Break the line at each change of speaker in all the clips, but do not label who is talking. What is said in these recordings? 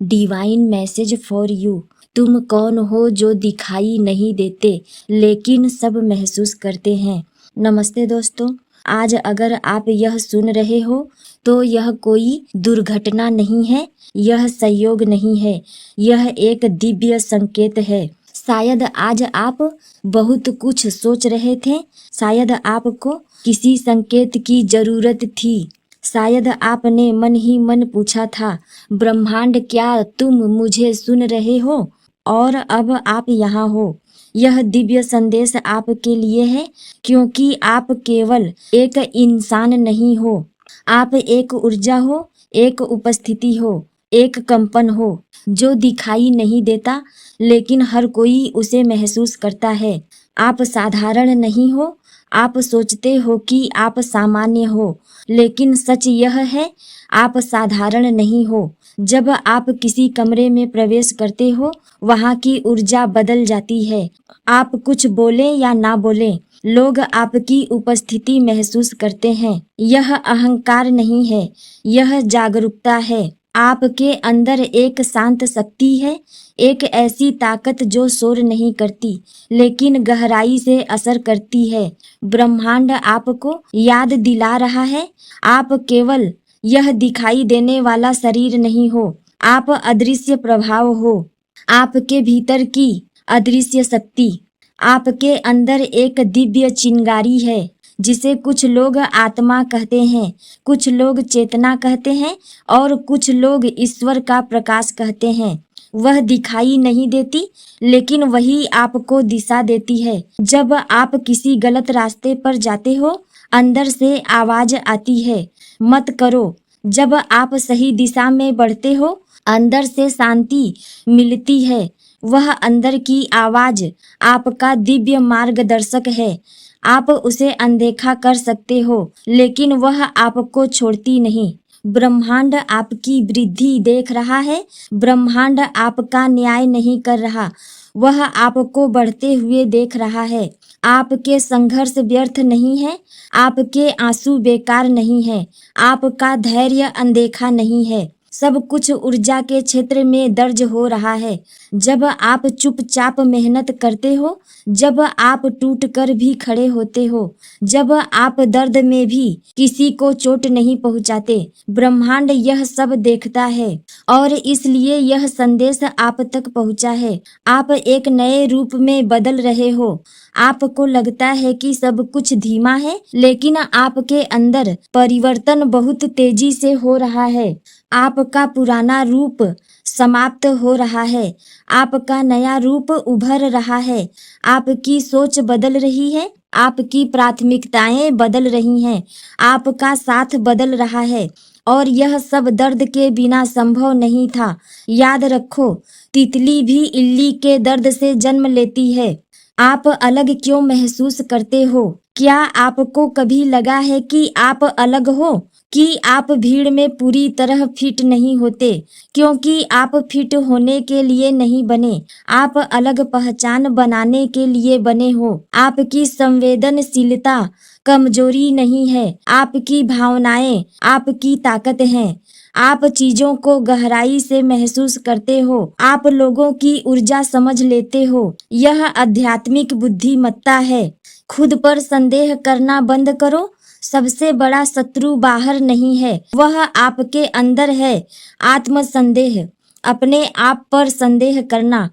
Divine message for you. तुम कौन हो जो दिखाई नहीं देते लेकिन सब महसूस करते हैं। नमस्ते दोस्तों, आज अगर आप यह सुन रहे हो तो यह कोई दुर्घटना नहीं है, यह संयोग नहीं है, यह एक दिव्य संकेत है। शायद आज आप बहुत कुछ सोच रहे थे, शायद आपको किसी संकेत की जरूरत थी, शायद आपने मन ही मन पूछा था, ब्रह्मांड क्या तुम मुझे सुन रहे हो? और अब आप यहाँ हो। यह दिव्य संदेश आपके लिए है, क्योंकि आप केवल एक इंसान नहीं हो, आप एक ऊर्जा हो, एक उपस्थिति हो, एक कंपन हो जो दिखाई नहीं देता लेकिन हर कोई उसे महसूस करता है। आप साधारण नहीं हो, आप सोचते हो कि आप सामान्य हो, लेकिन सच यह है आप साधारण नहीं हो। जब आप किसी कमरे में प्रवेश करते हो, वहाँ की ऊर्जा बदल जाती है। आप कुछ बोलें या ना बोलें, लोग आपकी उपस्थिति महसूस करते हैं। यह अहंकार नहीं है, यह जागरूकता है। आपके अंदर एक शांत शक्ति है, एक ऐसी ताकत जो शोर नहीं करती लेकिन गहराई से असर करती है। ब्रह्मांड आपको याद दिला रहा है, आप केवल यह दिखाई देने वाला शरीर नहीं हो, आप अदृश्य प्रभाव हो। आपके भीतर की अदृश्य शक्ति, आपके अंदर एक दिव्य चिंगारी है जिसे कुछ लोग आत्मा कहते हैं, कुछ लोग चेतना कहते हैं और कुछ लोग ईश्वर का प्रकाश कहते हैं। वह दिखाई नहीं देती लेकिन वही आपको दिशा देती है। जब आप किसी गलत रास्ते पर जाते हो, अंदर से आवाज आती है, मत करो। जब आप सही दिशा में बढ़ते हो, अंदर से शांति मिलती है। वह अंदर की आवाज आपका दिव्य मार्गदर्शक है। आप उसे अनदेखा कर सकते हो लेकिन वह आपको छोड़ती नहीं। ब्रह्मांड आपकी वृद्धि देख रहा है, ब्रह्मांड आपका न्याय नहीं कर रहा, वह आपको बढ़ते हुए देख रहा है। आपके संघर्ष व्यर्थ नहीं है, आपके आंसू बेकार नहीं है, आपका धैर्य अनदेखा नहीं है। सब कुछ ऊर्जा के क्षेत्र में दर्ज हो रहा है। जब आप चुपचाप मेहनत करते हो, जब आप टूट कर भी खड़े होते हो, जब आप दर्द में भी किसी को चोट नहीं पहुंचाते, ब्रह्मांड यह सब देखता है और इसलिए यह संदेश आप तक पहुंचा है। आप एक नए रूप में बदल रहे हो। आपको लगता है कि सब कुछ धीमा है, लेकिन आपके अंदर परिवर्तन बहुत तेजी से हो रहा है। आपका पुराना रूप समाप्त हो रहा है, आपका नया रूप उभर रहा है। आपकी सोच बदल रही है, आपकी प्राथमिकताएं बदल रही हैं, आपका साथ बदल रहा है और यह सब दर्द के बिना संभव नहीं था। याद रखो, तितली भी इल्ली के दर्द से जन्म लेती है। आप अलग क्यों महसूस करते हो? क्या आपको कभी लगा है कि आप अलग हो, कि आप भीड़ में पूरी तरह फिट नहीं होते? क्योंकि आप फिट होने के लिए नहीं बने, आप अलग पहचान बनाने के लिए बने हो। आपकी संवेदनशीलता कमजोरी नहीं है, आपकी भावनाएं आपकी ताकत हैं। आप चीजों को गहराई से महसूस करते हो, आप लोगों की ऊर्जा समझ लेते हो। यह आध्यात्मिक बुद्धिमत्ता है। खुद पर संदेह करना बंद करो। सबसे बड़ा शत्रु बाहर नहीं है, वह आपके अंदर है। आत्म संदेह, अपने आप पर संदेह करना।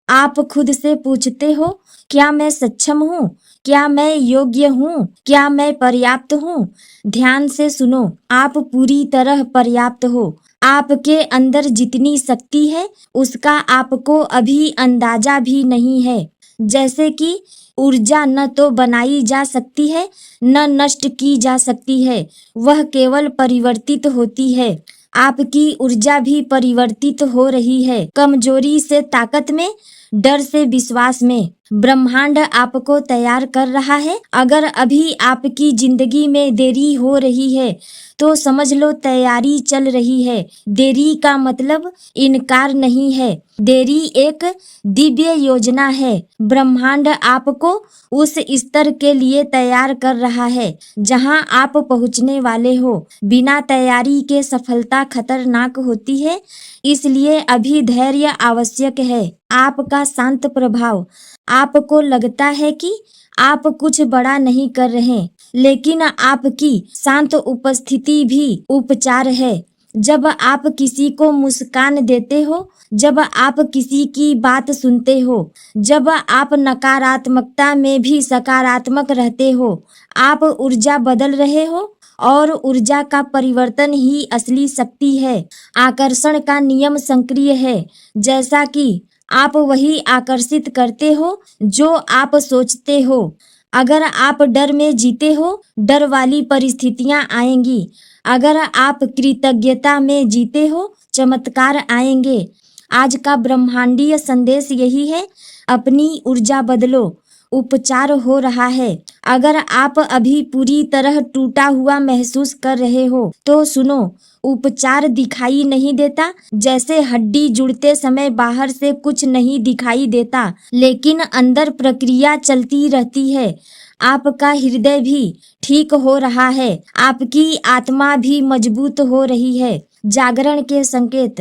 आप खुद से पूछते हो, क्या मैं सक्षम हूँ? क्या मैं योग्य हूँ? क्या मैं पर्याप्त हूँ? ध्यान से सुनो, आप पूरी तरह पर्याप्त हो। आपके अंदर जितनी शक्ति है उसका आपको अभी अंदाजा भी नहीं है। जैसे कि ऊर्जा न तो बनाई जा सकती है न नष्ट की जा सकती है, वह केवल परिवर्तित होती है। आपकी ऊर्जा भी परिवर्तित हो रही है, कमजोरी से ताकत में, डर से विश्वास में, ब्रह्मांड आपको तैयार कर रहा है। अगर अभी आपकी जिंदगी में देरी हो रही है तो समझ लो तैयारी चल रही है। देरी का मतलब इनकार नहीं है, देरी एक दिव्य योजना है। ब्रह्मांड आपको उस स्तर के लिए तैयार कर रहा है जहां आप पहुंचने वाले हो। बिना तैयारी के सफलता खतरनाक होती है, इसलिए अभी धैर्य आवश्यक है। आपका शांत प्रभाव, आपको लगता है कि आप कुछ बड़ा नहीं कर रहे, लेकिन आपकी शांत उपस्थिति भी उपचार है। जब आप किसी को मुस्कान देते हो, जब आप किसी की बात सुनते हो, जब आप नकारात्मकता में भी सकारात्मक रहते हो, आप ऊर्जा बदल रहे हो और ऊर्जा का परिवर्तन ही असली शक्ति है। आकर्षण का नियम सक्रिय है, जैसा कि आप वही आकर्षित करते हो जो आप सोचते हो। अगर आप डर में जीते हो, डर वाली परिस्थितियां आएंगी। अगर आप कृतज्ञता में जीते हो, चमत्कार आएंगे। आज का ब्रह्मांडीय संदेश यही है, अपनी ऊर्जा बदलो, उपचार हो रहा है। अगर आप अभी पूरी तरह टूटा हुआ महसूस कर रहे हो तो सुनो, उपचार दिखाई नहीं देता। जैसे हड्डी जुड़ते समय बाहर से कुछ नहीं दिखाई देता, लेकिन अंदर प्रक्रिया चलती रहती है। आपका हृदय भी ठीक हो रहा है, आपकी आत्मा भी मजबूत हो रही है। जागरण के संकेत,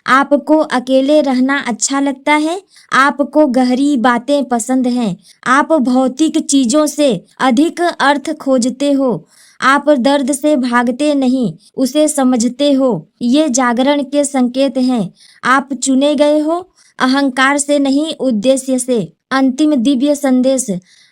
आपको अकेले रहना अच्छा लगता है, आपको गहरी बातें पसंद हैं, आप भौतिक चीजों से अधिक अर्थ खोजते हो, आप दर्द से भागते नहीं, उसे समझते हो। ये जागरण के संकेत हैं। आप चुने गए हो, अहंकार से नहीं, उद्देश्य से। अंतिम दिव्य संदेश,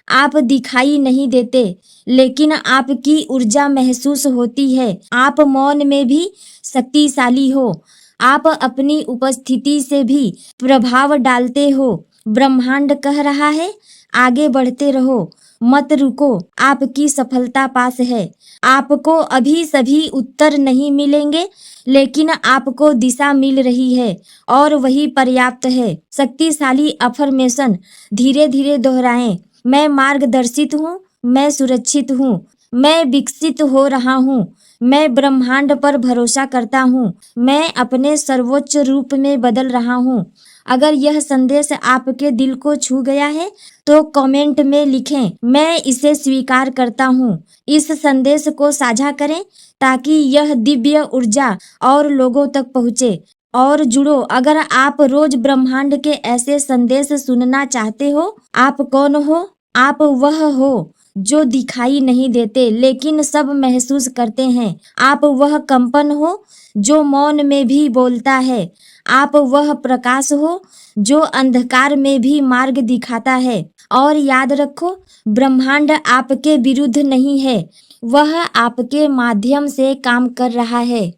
आप दिखाई नहीं देते, लेकिन आपकी ऊर्जा महसूस होती है। आप मौन में भी शक्तिशाली हो, आप अपनी उपस्थिति से भी प्रभाव डालते हो। ब्रह्मांड कह रहा है, आगे बढ़ते रहो, मत रुको, आपकी सफलता पास है। आपको अभी सभी उत्तर नहीं मिलेंगे, लेकिन आपको दिशा मिल रही है और वही पर्याप्त है। शक्तिशाली अफर्मेशन धीरे धीरे दोहराएं। मैं मार्गदर्शित हूँ, मैं सुरक्षित हूँ, मैं विकसित हो रहा हूँ, मैं ब्रह्मांड पर भरोसा करता हूँ, मैं अपने सर्वोच्च रूप में बदल रहा हूँ। अगर यह संदेश आपके दिल को छू गया है तो कमेंट में लिखें, मैं इसे स्वीकार करता हूँ। इस संदेश को साझा करें ताकि यह दिव्य ऊर्जा और लोगों तक पहुँचे। और जुड़ो, अगर आप रोज ब्रह्मांड के ऐसे संदेश सुनना चाहते हो। आप कौन हो? आप वह हो जो दिखाई नहीं देते लेकिन सब महसूस करते हैं। आप वह कंपन हो जो मौन में भी बोलता है। आप वह प्रकाश हो जो अंधकार में भी मार्ग दिखाता है। और याद रखो, ब्रह्मांड आपके विरुद्ध नहीं है, वह आपके माध्यम से काम कर रहा है।